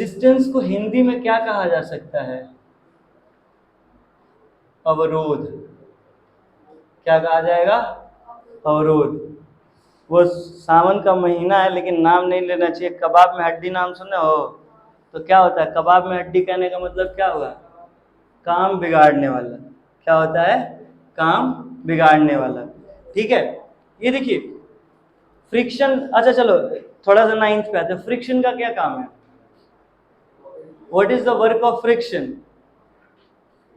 Resistance को हिंदी में क्या कहा जा सकता है? अवरोध। क्या कहा जाएगा? अवरोध। वो सावन का महीना है लेकिन नाम नहीं लेना चाहिए। कबाब में हड्डी नाम सुने हो? तो क्या होता है कबाब में हड्डी कहने का मतलब क्या हुआ? काम बिगाड़ने वाला। क्या होता है? काम बिगाड़ने वाला। ठीक है, ये देखिए फ्रिक्शन। अच्छा चलो थोड़ा सा 9th पे आते हैं। फ्रिक्शन का क्या काम है? What is the work of friction?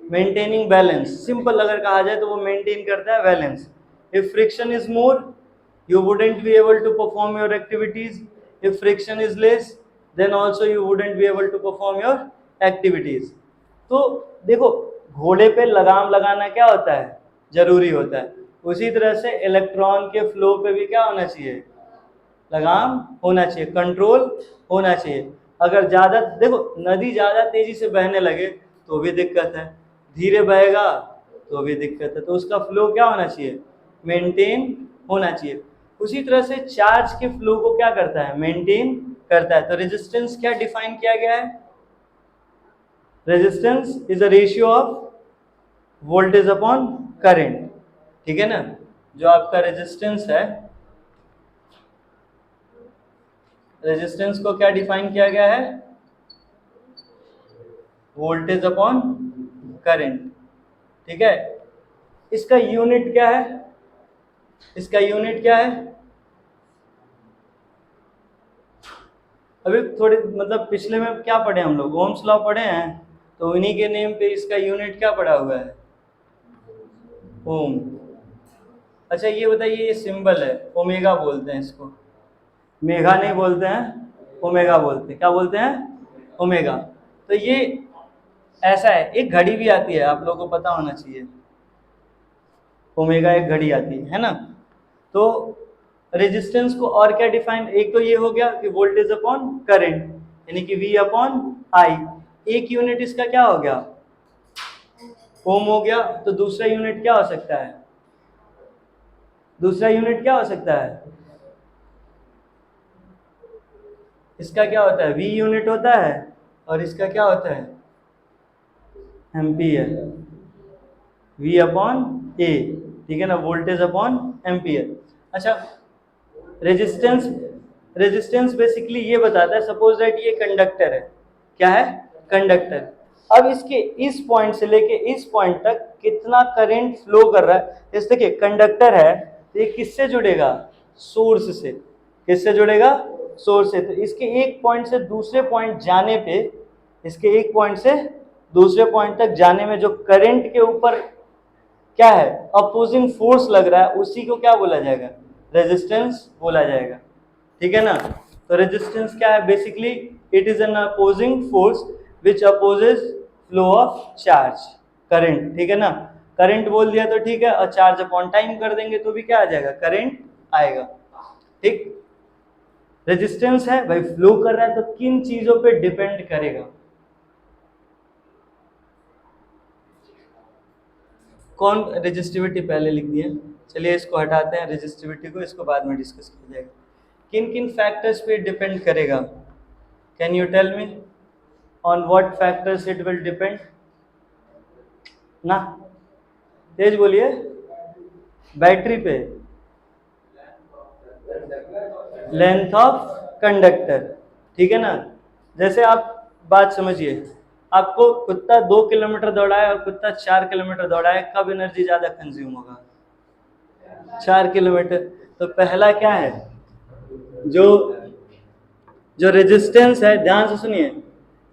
Maintaining balance. Simple अगर कहा जाए तो वो मेंटेन करता है balance. If friction is more you wouldn't be able to perform your activities. If friction is less then also you wouldn't be able to perform your activities. तो देखो घोड़े पे लगाम लगाना क्या होता है? जरूरी होता है। उसी तरह से इलेक्ट्रॉन के फ्लो पे भी क्या होना चाहिए? लगाम होना चाहिए, कंट्रोल होना चाहिए। अगर ज़्यादा देखो नदी ज़्यादा तेजी से बहने लगे तो भी दिक्कत है, धीरे बहेगा तो भी दिक्कत है। तो उसका फ्लो क्या होना चाहिए? मेंटेन होना चाहिए। उसी तरह से चार्ज के फ्लो को क्या करता है? मेंटेन करता है। तो रेजिस्टेंस क्या डिफाइन किया गया है? Resistance is a ratio of voltage upon current. ठीक है ना? जो आपका रेजिस्टेंस है, रेजिस्टेंस को क्या डिफाइन किया गया है? Voltage upon current. ठीक है, इसका यूनिट क्या है? इसका यूनिट क्या है? अभी थोड़ी मतलब पिछले में क्या पढ़े हम लोग? ओम्स लॉ पढ़े हैं, तो उन्हीं के नेम पे इसका यूनिट क्या पड़ा हुआ है? ओम। अच्छा ये बताइए, ये सिंबल है ओमेगा बोलते हैं इसको, मेगा नहीं बोलते हैं, ओमेगा बोलते हैं। क्या बोलते हैं? ओमेगा। तो ये ऐसा है, एक घड़ी भी आती है, आप लोगों को पता होना चाहिए। ओमेगा एक घड़ी आती है ना? तो रेजिस्टेंस को और क्या डिफाइन, एक तो ये हो गया कि वोल्टेज अपॉन करंट यानी कि V अपॉन I। एक यूनिट इसका क्या हो गया? ओम हो गया। तो दूसरा यूनिट क्या हो सकता है? दूसरा यूनिट क्या हो सकता है? इसका क्या होता है? V यूनिट होता है और इसका क्या होता है? एम्पियर। V upon A। ठीक है ना? Voltage upon ampere. अच्छा रेजिस्टेंस, रेजिस्टेंस बेसिकली ये बताता है, सपोज दैट ये कंडक्टर है। क्या है? कंडक्टर। अब इसके इस पॉइंट से लेके इस पॉइंट तक कितना करंट फ्लो कर रहा है? जैसे देखिए कंडक्टर है तो ये किससे जुड़ेगा? सोर्स से। किससे जुड़ेगा? सोर्स से। तो इसके एक पॉइंट से दूसरे पॉइंट जाने पे, इसके एक पॉइंट से दूसरे पॉइंट तक जाने में जो करंट के ऊपर क्या है? अपोजिंग फोर्स लग रहा है, उसी को क्या बोला जाएगा? रेजिस्टेंस बोला जाएगा। ठीक है ना? तो रेजिस्टेंस क्या है? Basically it is an opposing force which opposes flow of charge, current. ठीक है ना? करंट बोल दिया तो ठीक है, और चार्ज अपॉन टाइम कर देंगे तो भी क्या आ जाएगा? करंट आएगा। ठीक, रेजिस्टेंस है भाई, फ्लो कर रहा है तो किन चीजों पे डिपेंड करेगा? कौन? रेजिस्टिविटी पहले लिख दिया, चलिए इसको हटाते हैं रेजिस्टिविटी को, इसको बाद में डिस्कस किया जाएगा। किन किन फैक्टर्स पे डिपेंड करेगा? Can you tell me on what factors it will depend? ना तेज बोलिए। बैटरी पे, लेंथ ऑफ कंडक्टर। ठीक है ना? जैसे आप बात समझिए, आपको कुत्ता 2 किलोमीटर दौड़ाए और कुत्ता 4 किलोमीटर दौड़ाए, कब एनर्जी ज्यादा कंज्यूम होगा? 4 किलोमीटर। तो पहला क्या है? जो जो रेजिस्टेंस है, ध्यान से सुनिए,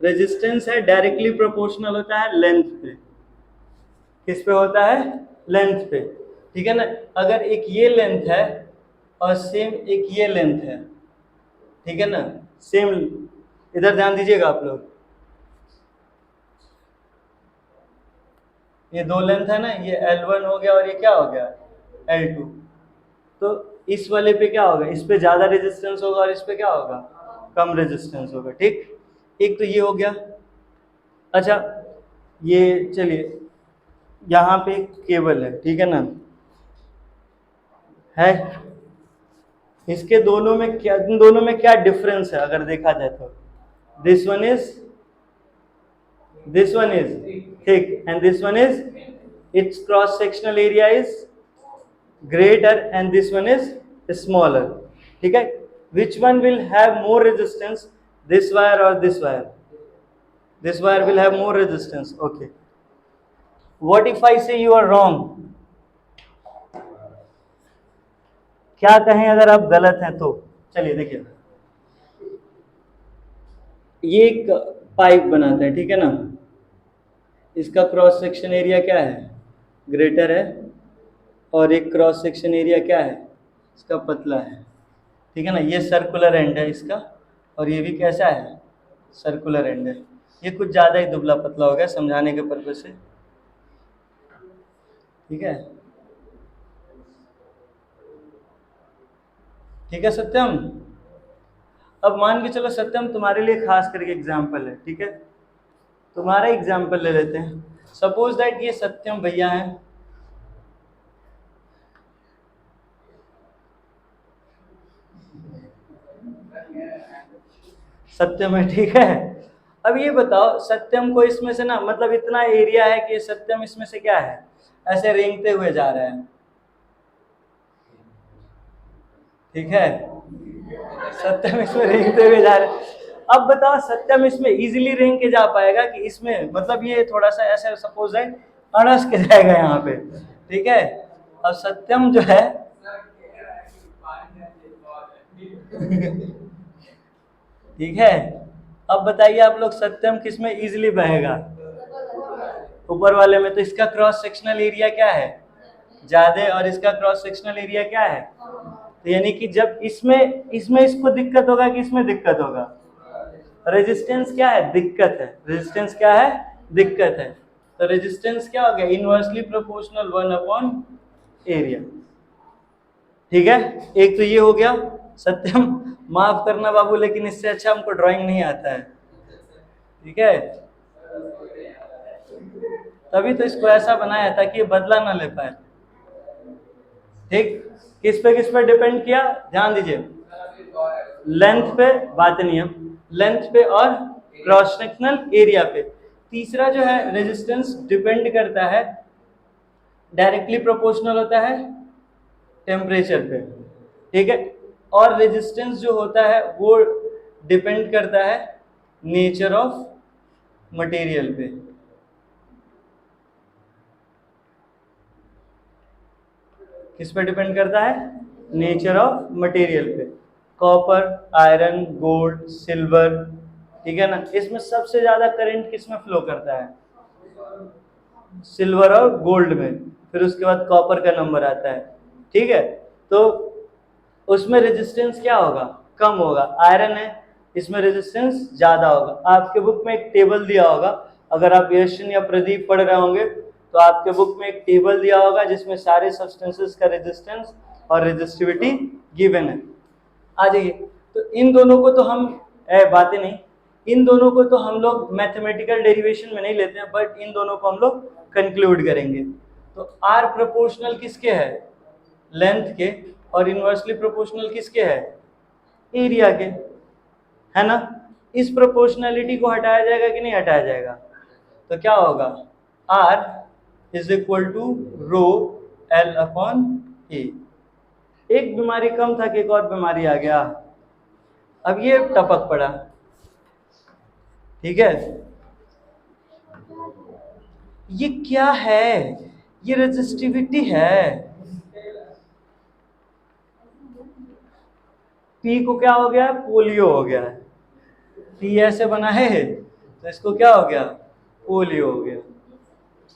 रेजिस्टेंस है डायरेक्टली प्रोपोर्शनल होता है लेंथ पे। किस पे होता है? लेंथ पे। ठीक है ना? अगर एक ये लेंथ है और सेम एक ये लेंथ है, ठीक है ना? सेम, इधर ध्यान दीजिएगा आप लोग, ये दो लेंथ है ना, ये L1 हो गया और ये क्या हो गया? L2। तो इस वाले पे क्या होगा? इस पे ज्यादा रेजिस्टेंस होगा और इस पे क्या होगा? कम रेजिस्टेंस होगा। ठीक, एक तो ये हो गया। अच्छा ये चलिए, यहाँ पे केबल है, ठीक है ना? है, इसके दोनों में क्या, इन दोनों में क्या डिफरेंस है अगर देखा जाए तो? this one is thick, and this one is, its cross sectional area is greater and this one is smaller. ठीक है, which one will have more resistance, this wire or this wire? This wire will have more resistance. Okay, what if I say you are wrong? क्या कहें अगर आप गलत हैं तो? चलिए देखिए, ये एक पाइप बनाता है, ठीक है ना, इसका क्रॉस सेक्शन एरिया क्या है, ग्रेटर है, और एक क्रॉस सेक्शन एरिया क्या है, इसका पतला है, ठीक है ना, ये सर्कुलर एंड है इसका, और ये भी कैसा है, सर्कुलर एंड है। ये कुछ ज़्यादा ही दुबला पतला हो गया समझाने के पर्पज से, ठीक है, ठीक है सत्यम। अब मान के चलो सत्यम तुम्हारे लिए खास करके एग्जाम्पल है, ठीक है, तुम्हारा एग्जाम्पल ले लेते हैं। सपोज दैट ये सत्यम भैया हैं, सत्यम है, ठीक है। अब ये बताओ सत्यम को इसमें से ना, मतलब इतना एरिया है कि सत्यम इसमें से क्या है, ऐसे रेंगते हुए जा रहा है, ठीक है, सत्यम इसमें रेंगते हुए जा रहे हैं। अब बताओ सत्यम इसमें इजीली रेंग के जा पाएगा कि इसमें, मतलब ये थोड़ा सा ऐसे सपोज है अड़स के जाएगा यहाँ पे, ठीक है। अब सत्यम जो है ठीक है, अब बताइए आप लोग सत्यम किस में इजीली बहेगा, ऊपर वाले में। तो इसका क्रॉस सेक्शनल एरिया क्या है, ज्यादा, और इसका क्रॉस सेक्शनल एरिया क्या है, तो यानी कि जब इसमें इसको दिक्कत होगा कि इसमें दिक्कत होगा, रेजिस्टेंस क्या है, दिक्कत है, रेजिस्टेंस क्या है, दिक्कत है। तो रेजिस्टेंस क्या हो गया, इनवर्सली प्रोपोर्शनल 1/एरिया, ठीक है। एक तो ये हो गया। सत्यम माफ करना बाबू, लेकिन इससे अच्छा हमको ड्राइंग नहीं आता है, ठीक है, तभी तो इसको ऐसा बनाया ताकि ये बदला ना ले पाए, ठीक। किस पे डिपेंड किया, ध्यान दीजिए, लेंथ पे, बात नहीं है, लेंथ पे और क्रॉस सेक्शनल एरिया पे। तीसरा जो है रेजिस्टेंस डिपेंड करता है, डायरेक्टली प्रोपोर्शनल होता है टेम्परेचर पे, ठीक है, और रेजिस्टेंस जो होता है वो डिपेंड करता है नेचर ऑफ मटेरियल पे। किस पे डिपेंड करता है, नेचर ऑफ मटेरियल पे। कॉपर, आयरन, गोल्ड, सिल्वर, ठीक है ना, इसमें सबसे ज्यादा करंट किस में फ्लो करता है, सिल्वर और गोल्ड में, फिर उसके बाद कॉपर का नंबर आता है, ठीक है। तो उसमें रेजिस्टेंस क्या होगा, कम होगा। आयरन है, इसमें रेजिस्टेंस ज्यादा होगा। आपके बुक में एक टेबल दिया होगा, अगर आप यशन या प्रदीप पढ़ रहे होंगे तो आपके बुक में एक टेबल दिया होगा जिसमें सारे सब्सटेंसेस का रेजिस्टेंस और रेजिस्टिविटी गिवन है। आ जाइए, तो इन दोनों को तो हम बातें नहीं, इन दोनों को तो हम लोग मैथमेटिकल डेरिवेशन में नहीं लेते हैं, बट इन दोनों को हम लोग कंक्लूड करेंगे। तो आर प्रोपोर्शनल किसके है, लेंथ के, और इनवर्सली प्रोपोर्शनल किसके है, एरिया के, है ना। इस प्रोपोर्शनलिटी को हटाया जाएगा कि नहीं हटाया जाएगा, तो क्या होगा, R is equal to rho L upon A. एक बीमारी कम था कि एक और बीमारी आ गया, अब ये टपक पड़ा, ठीक है। ये क्या है, ये रेजिस्टिविटी है। पी को क्या हो गया, पोलियो हो गया है, पी ऐसे बना है तो इसको क्या हो गया, पोलियो हो गया,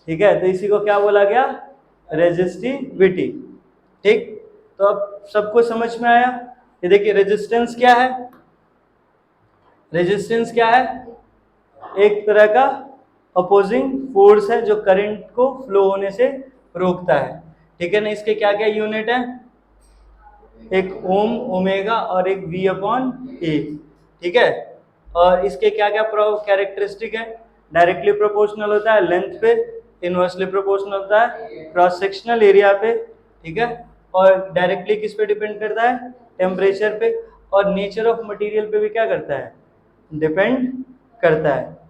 ठीक है। तो इसी को क्या बोला गया, रेजिस्टिविटी, ठीक। तो अब सबको समझ में आया। ये देखिए रेजिस्टेंस क्या है, रेजिस्टेंस क्या है, एक तरह का अपोजिंग फोर्स है जो करंट को फ्लो होने से रोकता है, ठीक है ना। इसके क्या क्या यूनिट है, एक ओम, ओमेगा और एक V अपॉन ए, ठीक है। और इसके क्या क्या कैरेक्टरिस्टिक है, डायरेक्टली प्रोपोर्शनल होता है लेंथ पे, इनवर्सली प्रोपोर्शनल होता है क्रॉस सेक्शनल एरिया पे, ठीक है, और डायरेक्टली किस पे डिपेंड करता है, टेम्परेचर पे, और नेचर ऑफ मटेरियल पे भी क्या करता है, डिपेंड करता है।